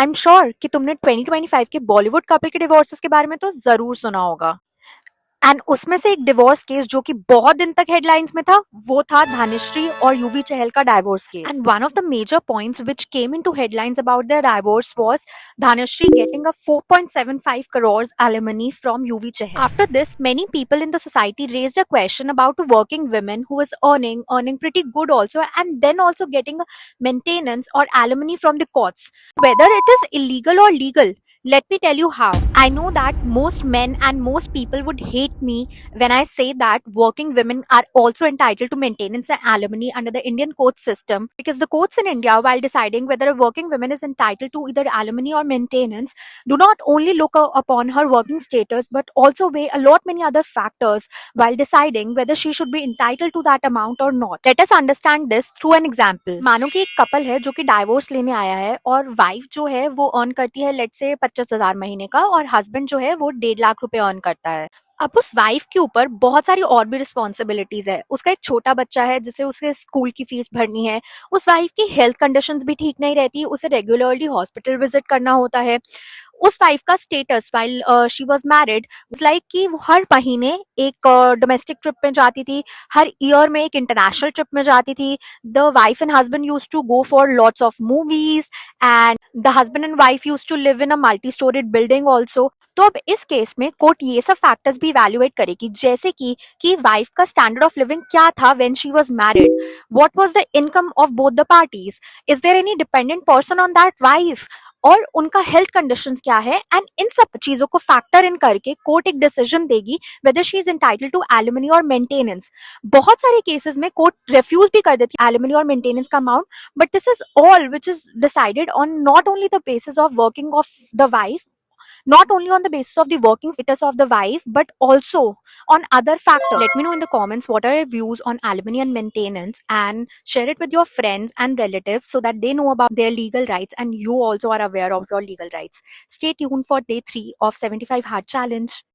I am sure कि तुमने 2025 के बॉलीवुड कपल के डिवोर्सेस के बारे में तो जरूर सुना होगा। एंड उसमें से एक डिवोर्स केस जो कि बहुत दिन तक हेडलाइंस में था, वो था धानिश्री और यूवी चहल का divorce case. And one of the major points which came into headlines about their divorce was Dhanashree getting a 4.75 crores alimony from UV Chahal. After this, many people in the society raised a question about a working woman who was earning pretty good also, and then also getting a maintenance or alimony from the courts. Whether it is illegal or legal, let me tell you how. I know that most men and most people would hate me when I say that working women are also entitled to maintenance and alimony under the Indian court system, because the courts in India, while deciding whether a working woman is entitled to either alimony or maintenance, do not only look upon her working status but also weigh a lot many other factors while deciding whether she should be entitled to that amount or not. Let us understand this through an example. मानो कि एक couple है जो कि divorce लेने आया है, और वाइफ जो है वो अर्न करती है लेट से 25,000 महीने का, और हस्बैंड जो है वो 1.5 लाख रुपए अर्न करता है। अब उस वाइफ के ऊपर बहुत सारी और भी रिस्पॉन्सिबिलिटीज है। उसका एक छोटा बच्चा है जिसे उसके स्कूल की फीस भरनी है। उस वाइफ की हेल्थ कंडीशंस भी ठीक नहीं रहती, उसे रेगुलरली हॉस्पिटल विजिट करना होता है। उस वाइफ का status while she was married like कि वो हर महीने एक डोमेस्टिक ट्रिप में जाती थी, हर ईयर में एक इंटरनेशनल ट्रिप में जाती थी। The wife and husband use to go for lots of movies, and the husband and wife use to live in a multi storied building also. तो अब इस केस में कोर्ट ये सब फैक्टर्स भी इवैल्यूएट करेगी, जैसे कि वाइफ का स्टैंडर्ड ऑफ लिविंग क्या था when she was married, what was the income of both the parties, is there any dependent person on that wife, और उनका हेल्थ कंडीशंस क्या है। एंड इन सब चीजों को फैक्टर इन करके कोर्ट एक डिसीजन देगी whether she is entitled to alimony और मेंटेनेंस। बहुत सारे केसेस में कोर्ट रिफ्यूज भी कर देती है एलिमनी और मेंटेनेंस का amount, but this is all which is decided on not only the basis of working of the wife, not only on the basis of the working status of the wife, but also on other factors. Let me know in the comments what are your views on alimony and maintenance, and share it with your friends and relatives so that they know about their legal rights and you also are aware of your legal rights. Stay tuned for day 3 of 75 Hard Challenge.